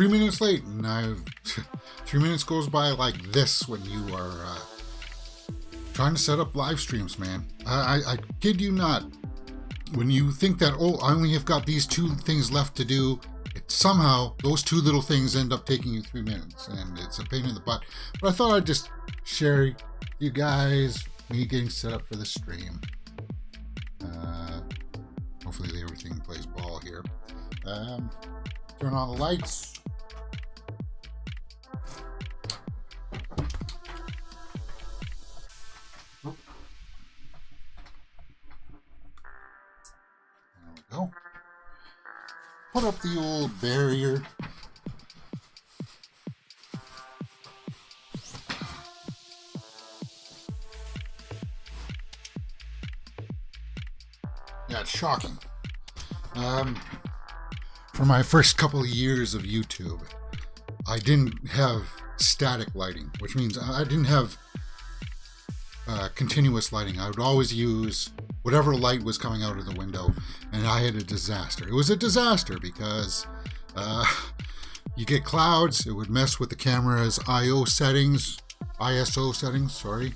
3 minutes late, and 3 minutes goes by like this when you are trying to set up live streams, man. I kid you not. When you think that, oh, I only have got these 2 things left to do, somehow those 2 little things end up taking you 3 minutes, and it's a pain in the butt. But I thought I'd just share you guys me getting set up for the stream. Hopefully everything plays ball here. Turn on the lights. There we go. Put up the old barrier. Yeah, it's shocking. For my first couple of years of YouTube, I didn't have static lighting, which means I didn't have continuous lighting. I would always use whatever light was coming out of the window, and I had a disaster. It was a disaster because you get clouds. It would mess with the camera's ISO settings, sorry.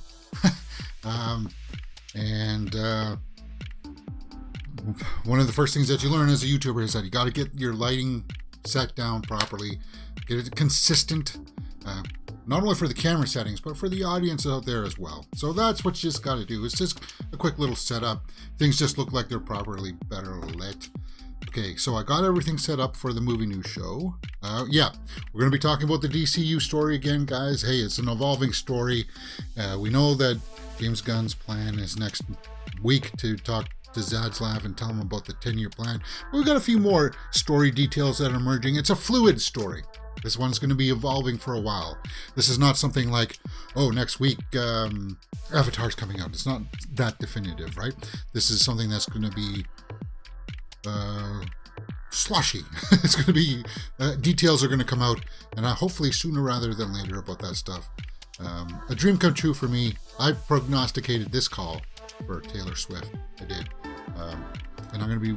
One of the first things that you learn as a YouTuber is that you got to get your lighting set down properly, get it consistent, not only for the camera settings, but for the audience out there as well. So that's what you just got to do. It's just a quick little setup. Things just look like they're properly better lit. Okay, so I got everything set up for the movie news show. Yeah, we're going to be talking about the DCU story again, guys. Hey, it's an evolving story. We know that James Gunn's plan is next week to talk to Zaslav and tell him about the 10-year plan. But we've got a few more story details that are emerging. It's a fluid story. This one's going to be evolving for a while. This is not something like, oh, next week Avatar's coming out. It's not that definitive, right? This is something that's going to be slushy. It's going to be, details are going to come out, and hopefully sooner rather than later about that stuff. A dream come true for me. I prognosticated this call for Taylor Swift. I did. And I'm going to be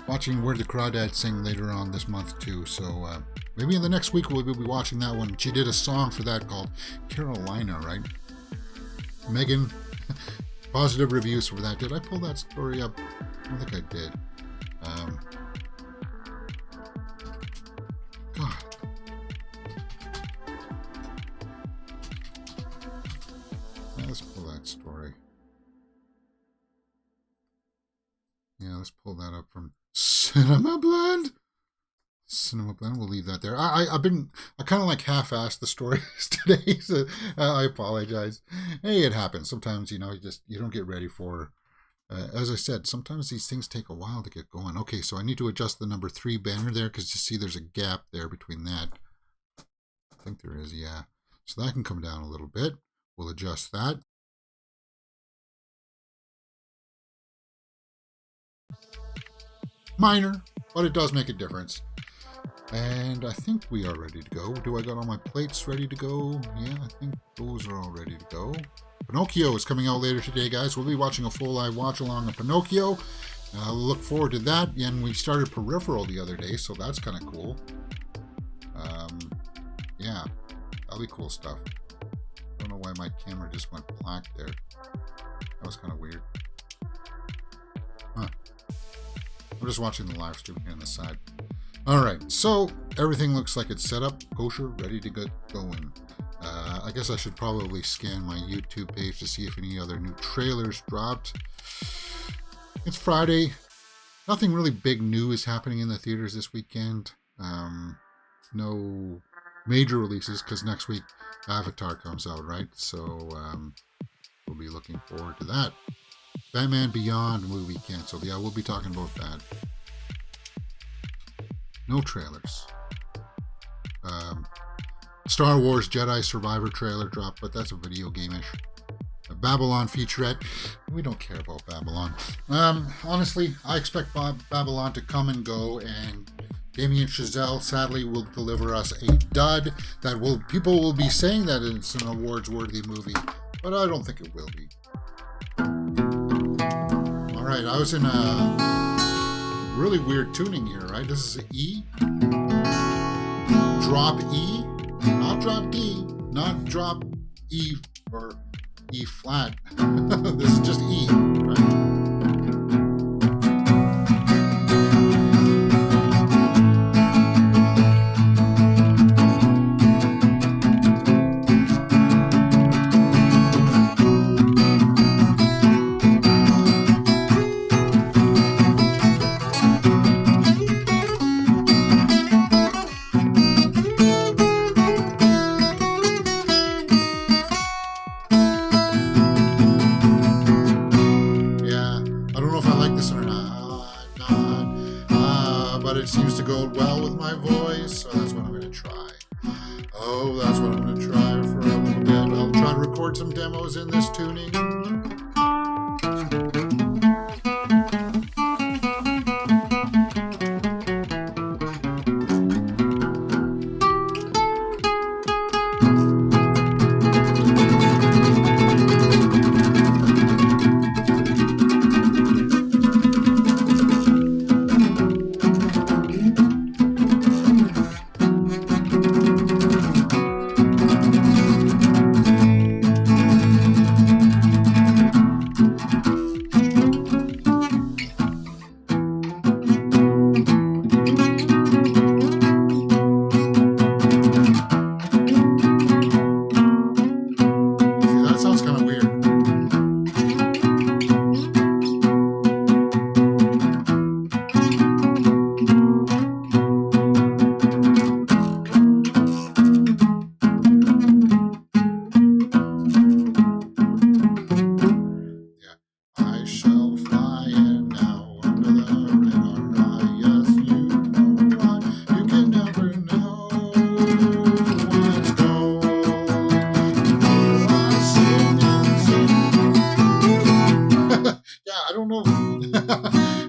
watching Where the Crawdads Sing later on this month too. So maybe in the next week we'll be watching that one. She did a song for that called Carolina, right? Megan, positive reviews for that. Did I pull that story up? I don't think I did. God. Let's pull that story. Yeah, let's pull that up from Cinema Blend. We'll leave that there. I kind of like half-assed the stories today, so I apologize. Hey, it happens. Sometimes, you don't get ready for, as I said, sometimes these things take a while to get going. Okay, so I need to adjust the number 3 banner there, because you see there's a gap there between that. I think there is, yeah. So that can come down a little bit. We'll adjust that. Minor, but it does make a difference. And I think we are ready to go. Do I got all my plates ready to go? Yeah, I think those are all ready to go. Pinocchio is coming out later today, guys. We'll be watching a full live watch along of Pinocchio. Look forward to that. And we started Peripheral the other day, so that's kind of cool. Yeah, that'll be cool stuff. I don't know why my camera just went black there. That was kind of weird. Huh. I'm just watching the live stream here on the side. Alright, so everything looks like it's set up, kosher, ready to get going. I guess I should probably scan my YouTube page to see if any other new trailers dropped. It's Friday. Nothing really big new is happening in the theaters this weekend. No major releases, because next week Avatar comes out, right? So we'll be looking forward to that. Batman Beyond movie canceled. Yeah, we'll be talking about that. No trailers. Star Wars Jedi Survivor trailer dropped, but that's a video game-ish. A Babylon featurette. We don't care about Babylon. Honestly, I expect Babylon to come and go, and Damien Chazelle sadly will deliver us a dud that people will be saying that it's an awards-worthy movie, but I don't think it will be. Alright, I was in a really weird tuning here, right? This is an E. drop E, not drop D, not drop E or E flat. This is just E, right? But it seems to go well with my voice, so that's what I'm going to try. Oh, that's what I'm going to try for a little bit. I'll try to record some demos in this tuning.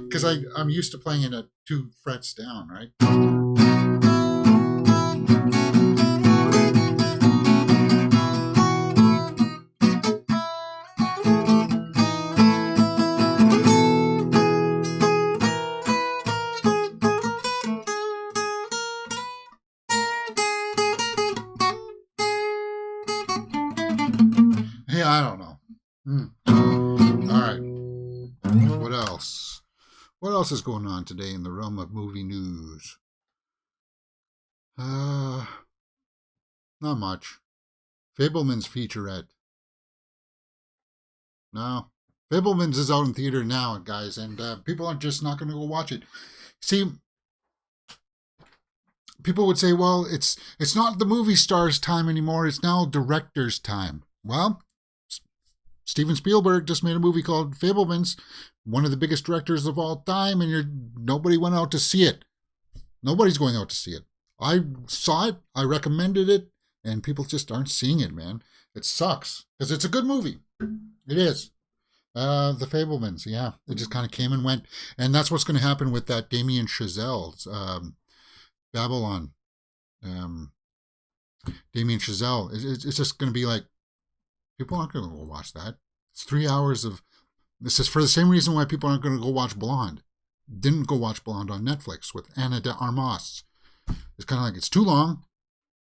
Because I'm used to playing it at 2 frets down, right? Yeah, I don't know. All right. What else? What else is going on today in the realm of movie news? Not much. Fabelman's featurette. No. Fabelman's is out in theater now, guys, and people are just not going to go watch it. See, people would say, well, it's not the movie star's time anymore. It's now director's time. Well, Steven Spielberg just made a movie called Fabelmans, one of the biggest directors of all time, and nobody went out to see it. Nobody's going out to see it. I saw it, I recommended it, and people just aren't seeing it, man. It sucks, because it's a good movie. It is. The Fabelmans, yeah. It just kind of came and went. And that's what's going to happen with that Damien Chazelle's Babylon. Damien Chazelle. It's just going to be like, people aren't going to go watch that. It's 3 hours of... This is for the same reason why people aren't going to go watch Blonde. Didn't go watch Blonde on Netflix with Ana de Armas. It's kind of like, it's too long.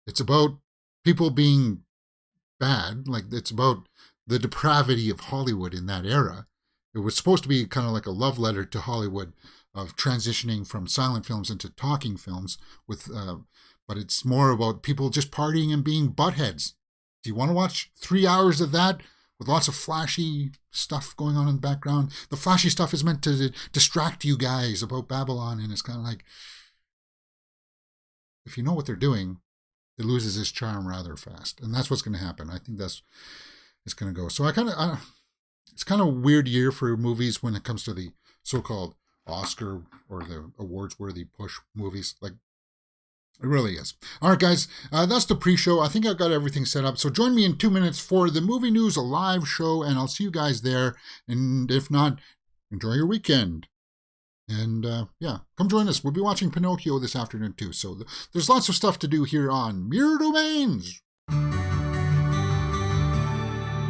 It's about people being bad. Like, it's about the depravity of Hollywood in that era. It was supposed to be kind of like a love letter to Hollywood of transitioning from silent films into talking films, with, but it's more about people just partying and being buttheads. Do you want to watch 3 hours of that with lots of flashy stuff going on in the background? The flashy stuff is meant to distract you guys about Babylon, and it's kind of like, if you know what they're doing, it loses its charm rather fast, and that's what's going to happen. I think that's it's going to go. So it's kind of a weird year for movies when it comes to the so-called Oscar or the awards-worthy push movies. Like, it really is. All right, guys, that's the pre-show. I think I've got everything set up. So join me in 2 minutes for the Movie News, a live show, and I'll see you guys there. And if not, enjoy your weekend. And yeah, come join us. We'll be watching Pinocchio this afternoon too. So there's lots of stuff to do here on Mirror Domains.